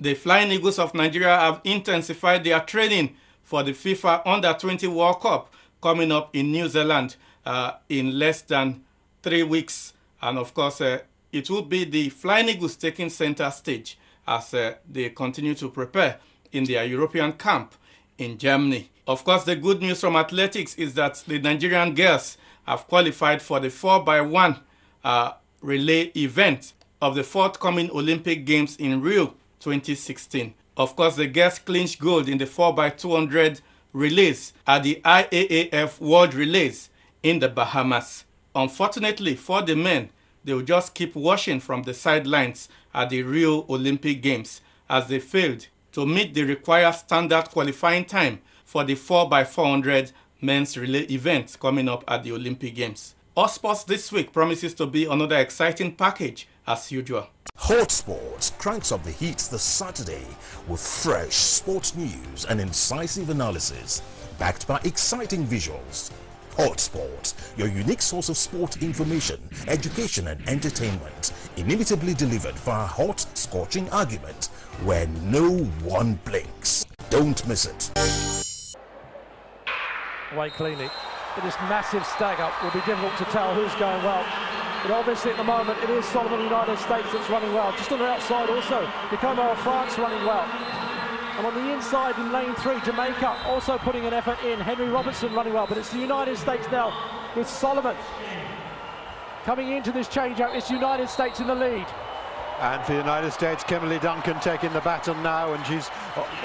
The Flying Eagles of Nigeria have intensified their training for the FIFA Under-20 World Cup coming up in New Zealand in less than 3 weeks. And of course, it will be the Flying Eagles taking center stage as they continue to prepare in their European camp in Germany. Of course, the good news from athletics is that the Nigerian girls have qualified for the 4x1 relay event of the forthcoming Olympic Games in Rio 2016. Of course, the girls clinched gold in the 4x200 relays at the IAAF World Relays in the Bahamas. Unfortunately for the men, they will just keep watching from the sidelines at the Rio Olympic Games as they failed to meet the required standard qualifying time for the 4x400 men's relay event coming up at the Olympic Games. Hotsports this week promises to be another exciting package as usual. Hotsports cranks up the heat this Saturday with fresh sports news and incisive analysis backed by exciting visuals. Hotsports, your unique source of sport information, education and entertainment, inimitably delivered via hot, scorching argument where no one blinks. Don't miss it. Away cleanly. But this massive stag up will be difficult to tell who's going well. But obviously at the moment it is Solomon United States that's running well. Just on the outside also, Nicomo of France running well. And on the inside in lane 3, Jamaica also putting an effort in. Henry Robertson running well, but it's the United States now with Solomon. Coming into this change-up, it's United States in the lead. And for the United States, Kimberly Duncan taking the baton now, and she's,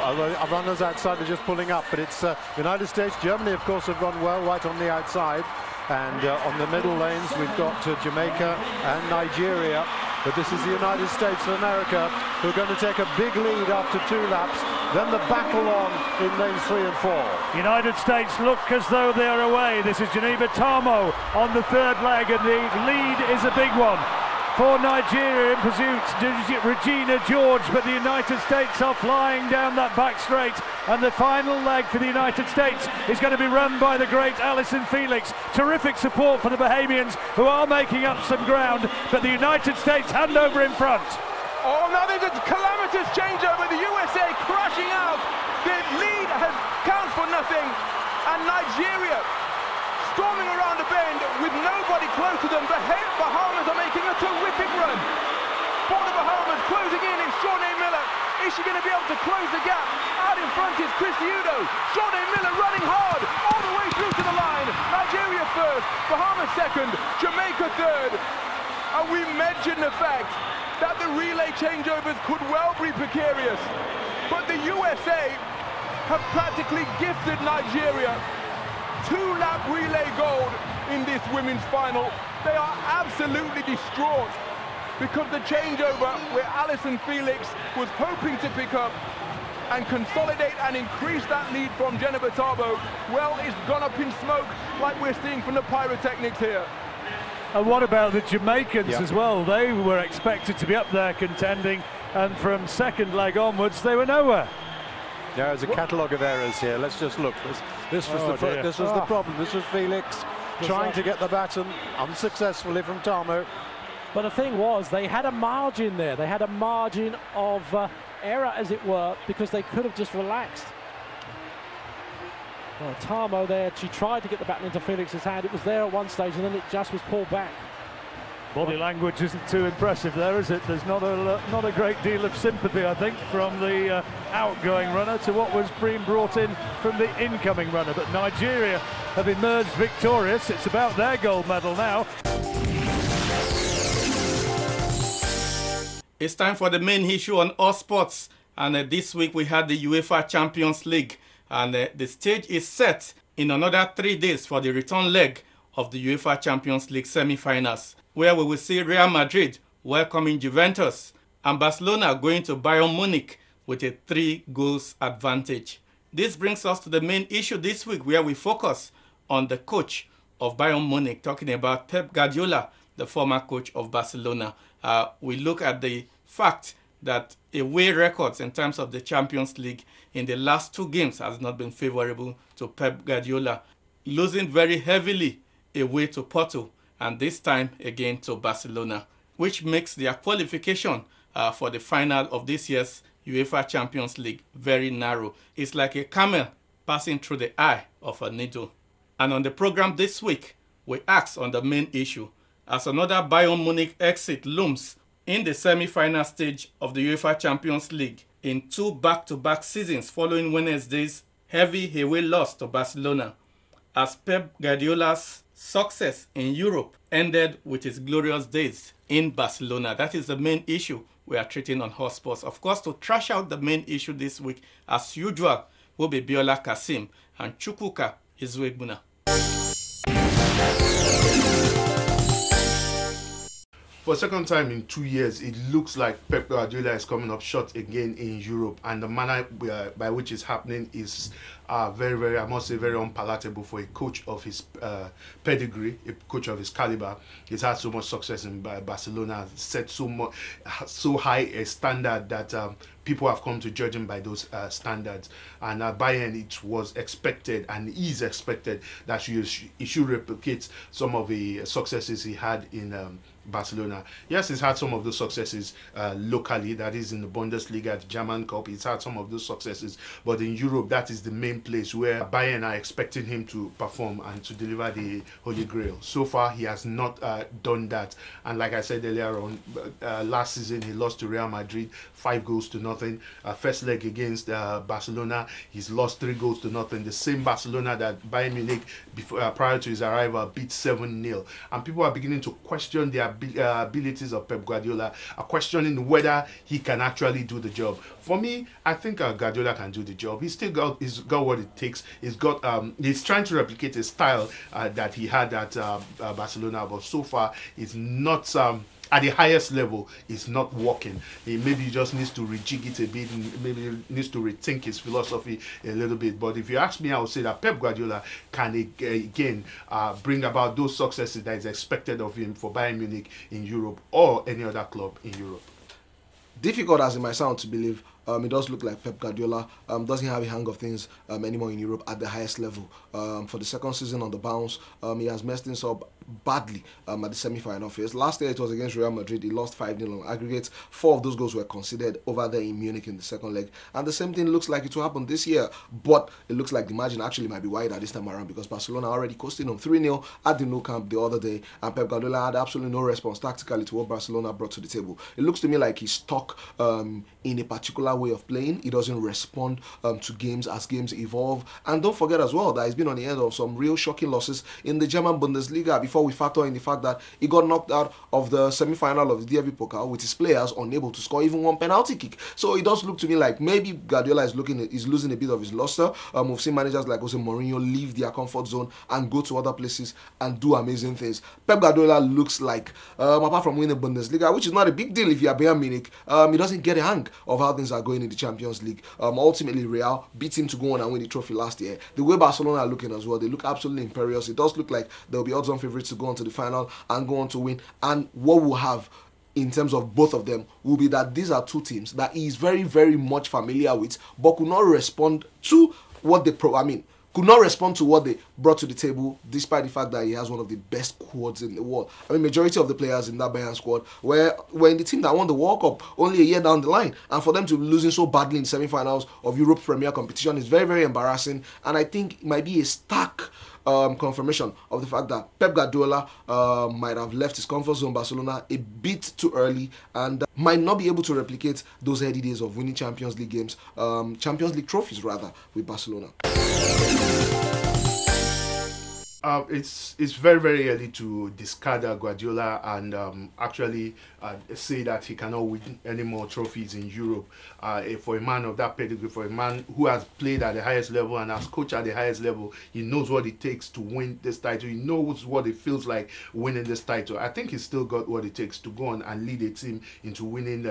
although our runners outside are just pulling up, but it's United States. Germany, of course, have run well right on the outside. And on the middle lanes, we've got Jamaica and Nigeria. But this is the United States of America who are going to take a big lead after 2 laps. Then the battle on in lanes 3 and 4. United States look as though they're away. This is Geneva Tamo on the 3rd leg, and the lead is a big one for Nigeria in pursuit. Regina George, but the United States are flying down that back straight, and the final leg for the United States is going to be run by the great Alison Felix. Terrific support for the Bahamians, who are making up some ground, but the United States hand over in front. Oh, now there's a calamitous changeover. The USA crashing out. The lead has counts for nothing, and Nigeria storming around the bend with nobody close to them. The Bahamas are making a terrific run. For the Bahamas, closing in is Shawnee Miller. Is she going to be able to close the gap? Out in front is Chris Udo. Shawnee Miller running hard all the way through to the line. Nigeria first, Bahamas second, Jamaica third. And we mentioned the fact that the relay changeovers could well be precarious. But the USA have practically gifted Nigeria 2-lap relay gold in this women's final. They are absolutely distraught because the changeover where Alison Felix was hoping to pick up and consolidate and increase that lead from Jennifer Tabo, well, it's gone up in smoke like we're seeing from the pyrotechnics here. And what about the Jamaicans as well? They were expected to be up there contending, and from 2nd leg onwards they were nowhere. Yeah, there's a catalogue of errors here. Let's just look. This was the problem. This was Felix trying to get the baton unsuccessfully from Tamo. But the thing was, they had a margin there. They had a margin of error, as it were, because they could have just relaxed. Well, Tamo there, she tried to get the baton into Felix's hand. It was there at one stage, and then it just was pulled back. Body language isn't too impressive there, is it? There's not a great deal of sympathy, I think, from the outgoing runner to what was being brought in from the incoming runner. But Nigeria have emerged victorious. It's about their gold medal now. It's time for the main issue on Hotsports, and this week we had the UEFA Champions League, and the stage is set in another 3 days for the return leg of the UEFA Champions League semi-finals, where we will see Real Madrid welcoming Juventus and Barcelona going to Bayern Munich with a 3-goals advantage. This brings us to the main issue this week, where we focus on the coach of Bayern Munich, talking about Pep Guardiola, the former coach of Barcelona. We look at the fact that away records in terms of the Champions League in the last 2 games has not been favorable to Pep Guardiola, losing very heavily away to Porto and this time again to Barcelona, which makes their qualification for the final of this year's UEFA Champions League very narrow. It's like a camel passing through the eye of a needle. And on the program this week, we ask on the main issue as another Bayern Munich exit looms in the semi-final stage of the UEFA Champions League in 2 back-to-back seasons following Wednesday's heavy away loss to Barcelona, as Pep Guardiola's success in Europe ended with his glorious days in Barcelona. That is the main issue we are treating on Hotsports. Of course, to trash out the main issue this week, as usual, will be Biola Kasim and Chukwuka Izuegbuna. For a second time in 2 years, it looks like Pep Guardiola is coming up short again in Europe, and the manner by which it's happening is very, I must say, very unpalatable for a coach of his pedigree, a coach of his caliber. He's had so much success in Barcelona, set so high a standard that people have come to judge him by those standards. And at Bayern, it was expected and is expected that he should replicate some of the successes he had in Barcelona. Yes, he's had some of those successes locally, that is in the Bundesliga, the German Cup. He's had some of those successes, but in Europe, that is the main place where Bayern are expecting him to perform and to deliver the Holy Grail. So far, he has not done that. And like I said earlier on, last season he lost to Real Madrid 5-0. First leg against Barcelona, he's lost 3-0. The same Barcelona that Bayern Munich, prior to his arrival, beat 7-0. And people are beginning to question the abilities of Pep Guardiola, are questioning whether he can actually do the job. For me, I think Guardiola can do the job. He's got what it takes. He's trying to replicate a style that he had at Barcelona, but so far it's not at the highest level. It's not working. Maybe just needs to rejig it a bit, and maybe needs to rethink his philosophy a little bit. But if you ask me, I would say that Pep Guardiola can again bring about those successes that is expected of him for Bayern Munich in Europe or any other club in Europe. Difficult as it might sound to believe, it does look like Pep Guardiola doesn't have a hang of things anymore in Europe at the highest level. For the second season on the bounce, he has messed things up badly at the semi-final phase. Last year it was against Real Madrid. He lost 5-0 on aggregate. 4 of those goals were conceded over there in Munich in the second leg. And the same thing looks like it will happen this year. But it looks like the margin actually might be wider this time around, because Barcelona already coasted on 3-0 at the Nou Camp the other day. And Pep Guardiola had absolutely no response tactically to what Barcelona brought to the table. It looks to me like he's stuck in a particular way of playing. He doesn't respond to games as games evolve. And don't forget as well that he's been on the end of some real shocking losses in the German Bundesliga before we factor in the fact that he got knocked out of the semi-final of the DFB Pokal with his players unable to score even one penalty kick. So it does look to me like maybe Guardiola is losing a bit of his luster. We've seen managers like Jose Mourinho leave their comfort zone and go to other places and do amazing things. Pep Guardiola looks like, apart from winning the Bundesliga, which is not a big deal if you're Bayern Munich, he doesn't get a hang of how things are going in the Champions League. Ultimately, Real beat him to go on and win the trophy last year. The way Barcelona are looking as well, they look absolutely imperious. It does look like they'll be odds-on favourites to go on to the final and go on to win. And what we'll have in terms of both of them will be that these are two teams that he is very, very much familiar with, but could not respond to what they could not respond to what they brought to the table, despite the fact that he has one of the best squads in the world. Majority of the players in that Bayern squad were in the team that won the World Cup only a year down the line. And for them to be losing so badly in the semi-finals of Europe's premier competition is very, very embarrassing. And I think it might be a stark confirmation of the fact that Pep Guardiola might have left his comfort zone Barcelona a bit too early and might not be able to replicate those heady days of winning Champions League games, Champions League trophies rather, with Barcelona. It's very, very early to discard Guardiola and actually say that he cannot win any more trophies in Europe. For a man of that pedigree, for a man who has played at the highest level and has coached at the highest level, he knows what it takes to win this title. He knows what it feels like winning this title. I think he's still got what it takes to go on and lead a team into winning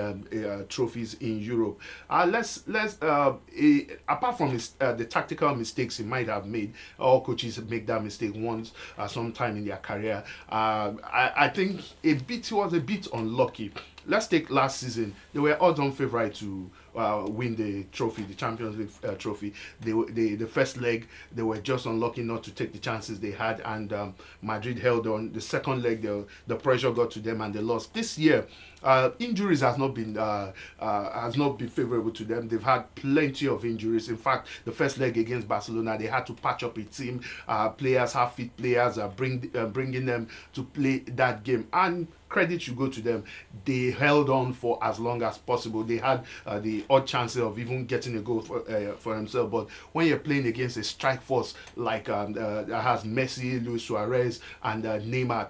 trophies in Europe. Apart from the tactical mistakes he might have made, all coaches make that mistake once sometime in their career. I think he was a bit unlucky let's take last season. They were odds-on favourite to win the trophy, the Champions League trophy. The first leg, they were just unlucky not to take the chances they had, and Madrid held on. The second leg, the pressure got to them and they lost. This year, injuries has not been favourable to them. They've had plenty of injuries. In fact, the first leg against Barcelona, they had to patch up a team. Players, half-fit players, bringing them to play that game. And credit should go to them. They held on for as long as possible. They had the odd chances of even getting a goal for themselves. But when you're playing against a strike force like that has Messi, Luis Suarez, and Neymar,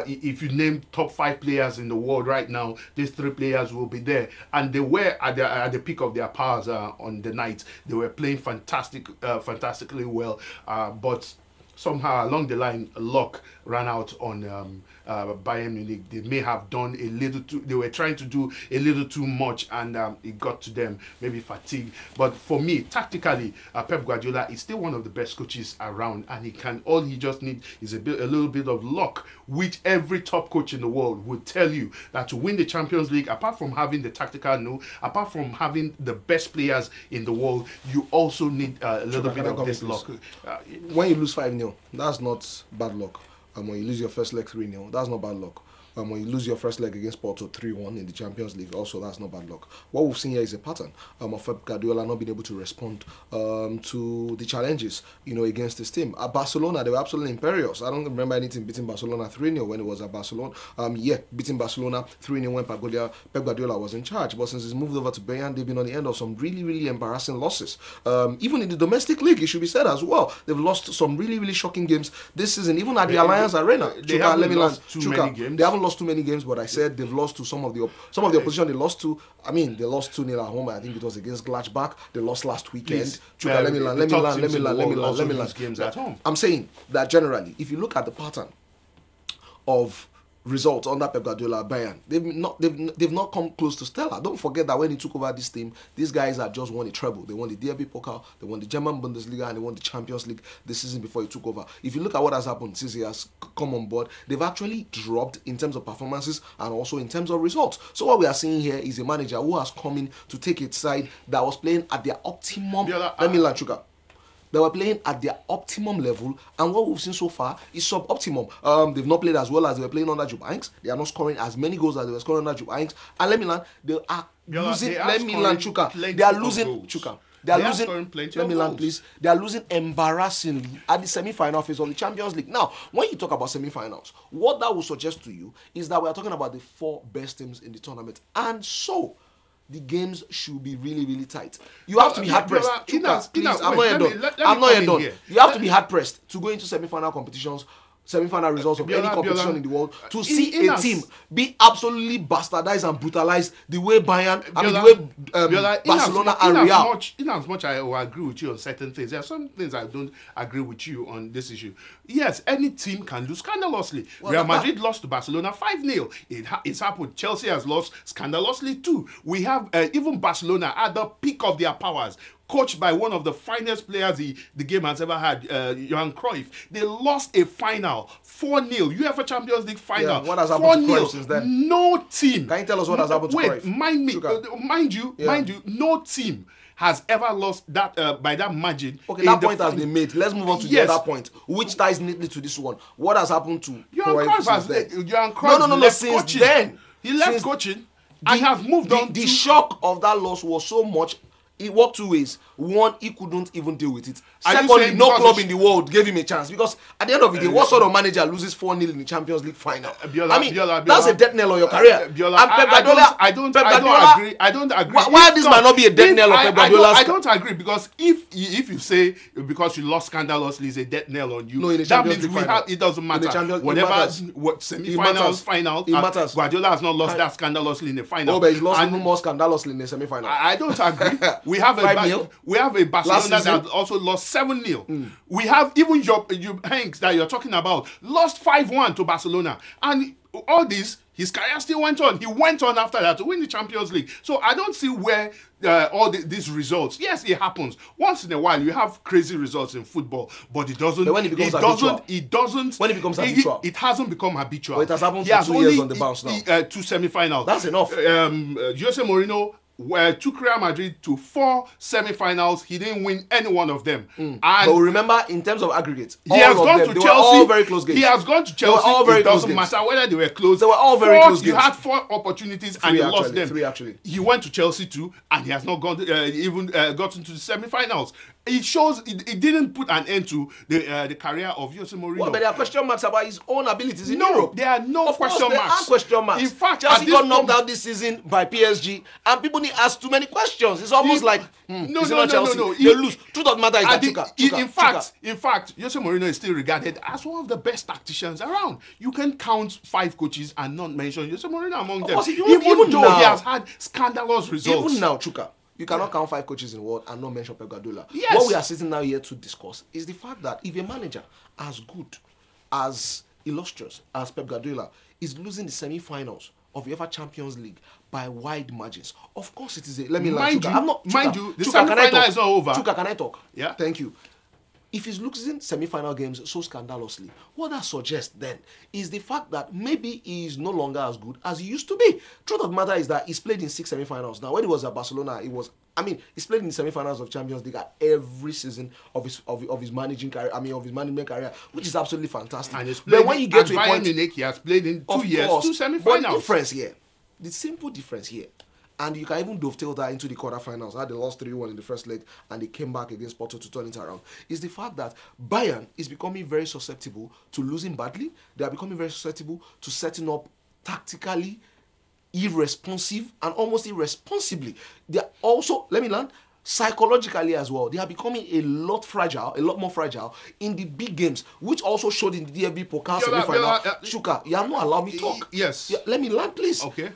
if you name top 5 players in the world right now, these 3 players will be there. And they were at the peak of their powers on the night. They were playing fantastically well. But somehow along the line, luck ran out on Bayern Munich. They may have done a little too, they were trying to do a little too much, and it got to them, maybe fatigue. But for me, tactically, Pep Guardiola is still one of the best coaches around, and all he just needs is a little bit of luck, which every top coach in the world would tell you that to win the Champions League, apart from having the tactical know, apart from having the best players in the world, you also need a little bit of this luck. When you lose 5-0, that's not bad luck. When you lose your first leg 3-0, that's not bad luck. When you lose your first leg against Porto 3-1 in the Champions League, also that's not bad luck. What we've seen here is a pattern of Pep Guardiola not being able to respond to the challenges, against his team. At Barcelona, they were absolutely imperious. I don't remember anything beating Barcelona 3-0 when it was at Barcelona. Beating Barcelona 3-0 when Pep Guardiola was in charge. But since he's moved over to Bayern, they've been on the end of some really, really embarrassing losses. Even in the domestic league, it should be said as well. They've lost some really, really shocking games this season, even at the Allianz Arena. They haven't lost too many games. They haven't lost too many games, but I said they've lost to some of the opposition they lost to. I mean, they lost 2-0 at home. I think it was against Gladbach. They lost last weekend. Let me land. Games at home. I'm saying that generally, if you look at the pattern of results under Pep Guardiola Bayern, they've not come close to stellar. Don't forget that when he took over this team, these guys had just won a treble. They won the DFB Pokal, they won the German Bundesliga, and they won the Champions League this season before he took over. If you look at what has happened since he has come on board, they've actually dropped in terms of performances and also in terms of results. So what we are seeing here is a manager who has come in to take a side that was playing at their optimum. They were playing at their optimum level, and what we've seen so far is sub-optimum. They've not played as well as they were playing under Jupp Heynckes. They are not scoring as many goals as they were scoring under Jupp Heynckes. And let me land, they are losing. Let me land, Chuka. They are losing, Chuka. They are losing. Let me land, please. They are losing embarrassingly at the semi-final phase of the Champions League. Now, when you talk about semi-finals, what that will suggest to you is that we are talking about the 4 best teams in the tournament, and so the games should be really, really tight. You have to be hard-pressed. I'm not yet done. You have to be hard-pressed to go into semi-final competitions, semi-final results of any competition in the world, to see a team be absolutely bastardized and brutalized the way Bayern, Barcelona and Real. In as much I will agree with you on certain things, there are some things I don't agree with you on this issue. Yes, any team can lose scandalously. Real Madrid lost to Barcelona 5-0. It's happened. Chelsea has lost scandalously too. We have even Barcelona at the peak of their powers, coached by one of the finest players the game has ever had, Johan Cruyff. They lost a final, 4-0, UEFA Champions League final. Yeah, what has happened to Cruyff since then? No team. Can you tell us what has happened to Cruyff? Mind you, no team has ever lost that by that margin. Okay, that point has been made. Let's move on to the other point, which ties neatly to this one. What has happened to Cruyff since then? Johan Cruyff left since coaching. Then. He left coaching and has moved on. The shock of that loss was so much. It worked 2 ways. One, he couldn't even deal with it. Secondly, no club in the world gave him a chance, because at the end of the day, what sort of manager loses 4-0 in the Champions League final? That's a death knell on your career. I don't agree. Why this might not be a death knell on Pep Guardiola? I don't agree, because if you say because you lost scandalously is a death knell on you, that means it doesn't matter. What semi-finals, final, Guardiola has not lost that scandalously in the final. Oh, but he's lost even more scandalously in the semi-final. I don't agree. We have a Barcelona that also lost 7-0. We have even your Heynckes that you're talking about lost 5-1 to Barcelona, and all this, his career still went on. He went on after that to win the Champions League. So I don't see where these results. Yes, it happens once in a while. You have crazy results in football, but it doesn't. But when it becomes habitual. It doesn't. When it becomes habitual. It hasn't become habitual. But it has happened for 2 years on the bounce now. 2 semi-finals. That's enough. Jose Mourinho took Real Madrid to 4 semi-finals. He didn't win any one of them. And but remember, in terms of aggregate, he has gone to Chelsea. Were all very close games. He has gone to Chelsea. All very it doesn't close matter whether they were close. They were all very close games. You had 4 opportunities and you lost them. 3 actually. He went to Chelsea too, and he has not gone even gotten to the semi-finals. It shows it didn't put an end to the career of Jose Mourinho. Well, but there are question marks about his own abilities in No, Europe. there are no Of course, question there marks. are question marks. In fact, Chelsea got knocked out this season by PSG, and people need to ask too many questions. It's almost like no. They lose. Truth of the matter is that In fact, Jose Mourinho is still regarded as one of the best tacticians around. You can count 5 coaches and not mention Jose Mourinho among them. Even though he has had scandalous results. Even now, Chuka, you cannot count 5 coaches in the world and not mention Pep Guardiola. Yes. What we are sitting now here to discuss is the fact that if a manager as good, as illustrious as Pep Guardiola is losing the semi-finals of the UEFA Champions League by wide margins, of course it is a... Let me mind you, the Chuka, semi-final is not over. Chuka, can I talk? Yeah. Thank you. If he's losing semi-final games so scandalously, what that suggests then is the fact that maybe he is no longer as good as he used to be. Truth of the matter is that he's played in 6 semi-finals. Now, when he was at Barcelona, he's played in the semi-finals of Champions League at every season of his managing career. Of his management career, which is absolutely fantastic. And but when you get to a point, Munich, he has played in 2 years, 2 semi-finals. But the simple difference here. And you can even dovetail that into the quarterfinals. They lost 3-1 in the first leg, and they came back against Porto to turn it around. Is the fact that Bayern is becoming very susceptible to losing badly. They are becoming very susceptible to setting up tactically irresponsive and almost irresponsibly. They are also, psychologically as well. They are becoming a lot more fragile in the big games, which also showed in the DFB Pokal semi-final. Shuka, you have not allowed me to talk. Yes. Yeah, let me land, please. Okay.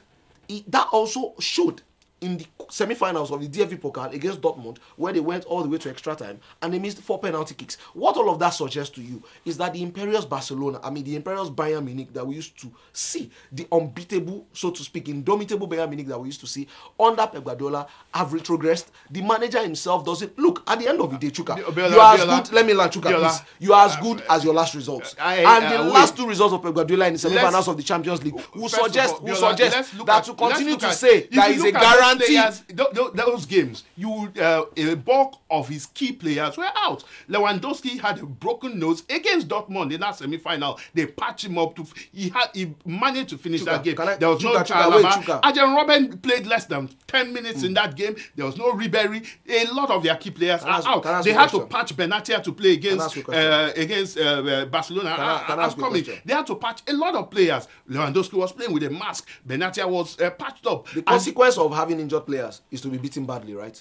That also showed in the semi-finals of the DFB Pokal against Dortmund, where they went all the way to extra time and they missed 4 penalty kicks. What all of that suggests to you is that the imperious Bayern Munich that we used to see, the unbeatable, so to speak, indomitable Bayern Munich that we used to see under Pep Guardiola, have retrogressed. The manager himself doesn't look. At the end of the day, Chuka, you are as good. Let me land, Chuka, please. You are as good as your last results. And the last 2 results of Pep Guardiola in the semi-finals of the Champions League will suggest that to continue to say that is a guarantee. Those games, a bulk of his key players were out. Lewandowski had a broken nose against Dortmund in that semi-final. They patched him up. He managed to finish that game. There was no Chalaba. Arjen Robben played less than 10 minutes in that game. There was no Ribéry. A lot of their key players are out. They had to patch Benatia to play against Barcelona. They had to patch a lot of players. Lewandowski was playing with a mask. Benatia was patched up. The consequence of having injured players is to be beaten badly, right?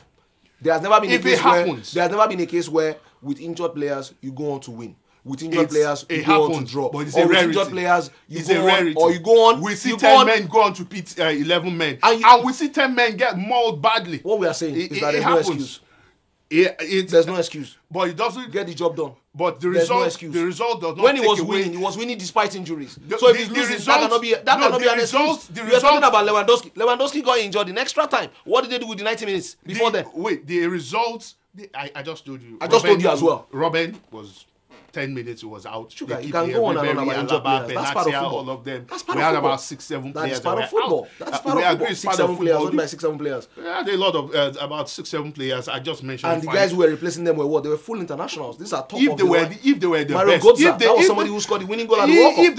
There has never been a case where with injured players you go on to win. With injured players you go on to draw. But it's a rarity. With injured players you go on. We see 10 men go on to beat 11 men, and we see 10 men get mauled badly. What we are saying is that there's no excuse. There's no excuse. But it doesn't get the job done. But the result does not. When he was winning, he was winning despite injuries. So if he's losing, that cannot be an excuse. You're talking about Lewandowski. Lewandowski got injured in extra time. What did they do with the 90 minutes before then? Wait, the results. I just told you. I just told you as well. Robben was 10 minutes, he was out. Sugar, you can go on and on about injured players. That's part of football. All of them. That's part we of had football. about 6-7 players. That's part of football. That's part of football. 6-7 players, only by 6-7 players. We had a lot of about 6-7 players. I just mentioned. And the guys who were replacing them were what? They were full internationals. These are top if they were the Mario best, Götze, that was somebody who scored the winning goal at the World Cup. If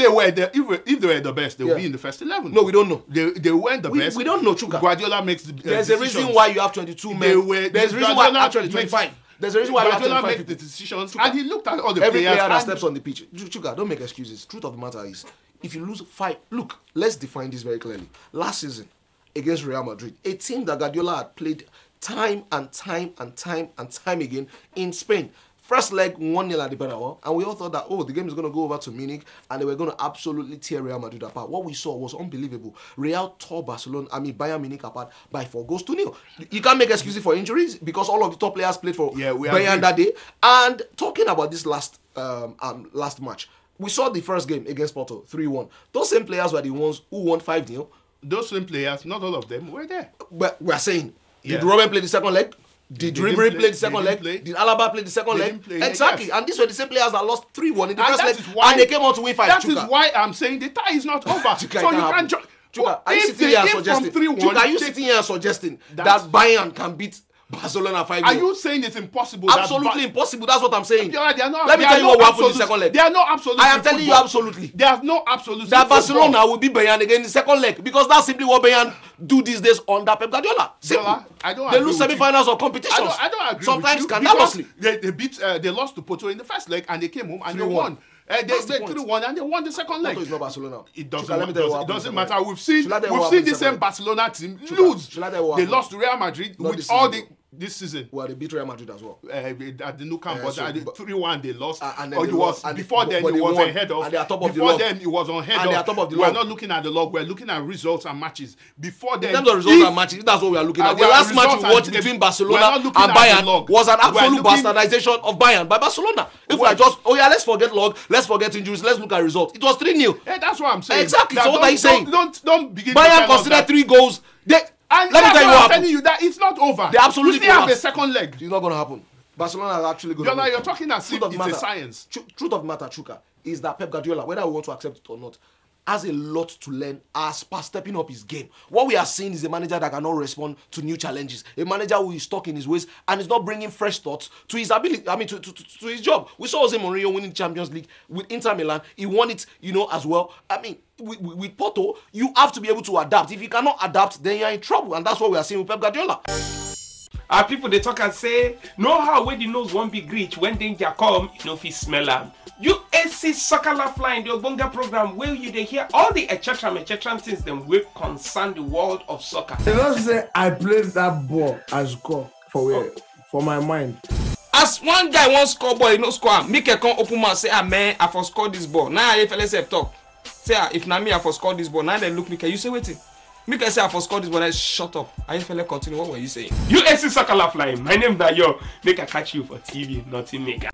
they were the best, they would be in the first 11. No, we don't know. They weren't the best. We don't know, Chuka. Guardiola makes the There's a reason why you have 22 men. There's a reason why actually 25. There's a reason why Guardiola made the decisions, Chuka, and he looked at all the every players. Every player that steps on the pitch. Chuka, don't make excuses. Truth of the matter is, if you lose 5, look, let's define this very clearly. Last season, against Real Madrid, a team that Guardiola had played time and time again in Spain. First leg 1-0 at the Bernabeu, and we all thought that, the game is going to go over to Munich, and they were going to absolutely tear Real Madrid apart. What we saw was unbelievable. Real tore Bayern Munich apart by 4-0. You can't make excuses for injuries because all of the top players played for Bayern that day. And talking about this last match, We saw the first game against Porto, 3-1. Those same players were the ones who won 5-0. Those same players, not all of them, were there. But we are saying, did Robben play the second leg? Did Ribery play the second leg? Did Alaba play the second leg? Exactly. Yes. And these were the same players that lost 3-1 in the first leg, and they came on to win 5. That is why I'm saying the tie is not over. So you can't... Are you sitting here suggesting that Bayern can beat Barcelona 5-0? Are you saying it's impossible? Absolutely impossible. That's what I'm saying. Let me tell you what happened in the second leg. They are not absolute. I am telling you absolutely. They have no absolute. That Barcelona will beat Bayern again in the second leg, because that's simply what Bayern do these days under Pep Guardiola. They lose semi-finals of competitions. I don't agree. Sometimes with scandalously. They lost to Porto in the first leg and they came home and they won. They 3-1 and they won the second leg. Porto is not Barcelona. It doesn't matter. We've seen the same Barcelona team lose. They lost to Real Madrid with all this season. Well, they beat Real Madrid as well. At the Nou Camp, but at the 3-1 they lost. Before then it was unheard of. Before then it was unheard of. We're not looking at the log. We're looking at results and matches. Before then, in terms of results and matches, that's what we are looking at. The last match we watched between Barcelona and Bayern was an absolute bastardization of Bayern by Barcelona. If we are just, let's forget log, let's forget injuries, let's look at results. It was 3-0. Yeah, that's what I'm saying. Exactly. So what are you saying? Don't begin. Bayern considered 3 goals. And let me tell you what I'm telling you, that it's not over. They absolutely still have a second leg. It's not going to happen. Barcelona are actually going to. You're talking as if it's a science. Truth of the matter, Chuka, is that Pep Guardiola, whether we want to accept it or not, has a lot to learn as per stepping up his game. What we are seeing is a manager that cannot respond to new challenges. A manager who is stuck in his ways and is not bringing fresh thoughts to his ability. To his job. We saw Jose Mourinho winning the Champions League with Inter Milan. He won it, as well. With Porto, you have to be able to adapt. If you cannot adapt, then you're in trouble, and that's what we are seeing with Pep Guardiola. Our people they talk and say, know how when the nose won't be reach when danger come, if you smell them. USC Soccer Lifeline, the Obonga program, where you they hear all the etc. things them will concern the world of soccer. They don't say I played that ball as score for my mind. As one guy won't score ball, he no score. Make a come open mouth say, man, I for score this ball. Now I fella say talk. Say if na me I for score this ball. Now they look Mika. You say waiting. Mika say I for score this ball. I shut up. I fella continue. What were you saying? USC Soccer Lifeline. My name Dayo. Make I catch you for TV, nothing maker.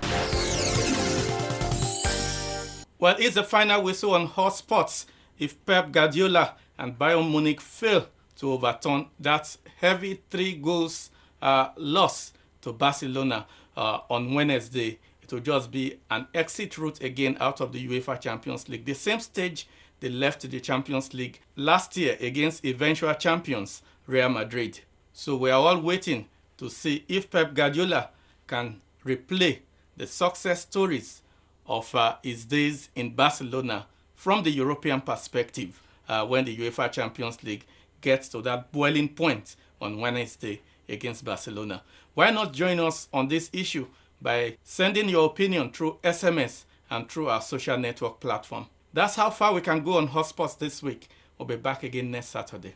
Well, it's the final whistle on hotsports if Pep Guardiola and Bayern Munich fail to overturn that heavy 3 goals loss to Barcelona on Wednesday. It will just be an exit route again out of the UEFA Champions League. The same stage they left the Champions League last year against eventual champions Real Madrid. So we are all waiting to see if Pep Guardiola can replay the success stories of his days in Barcelona from the European perspective when the UEFA Champions League gets to that boiling point on Wednesday against Barcelona. Why not join us on this issue by sending your opinion through SMS and through our social network platform? That's how far we can go on Hotsports this week. We'll be back again next Saturday.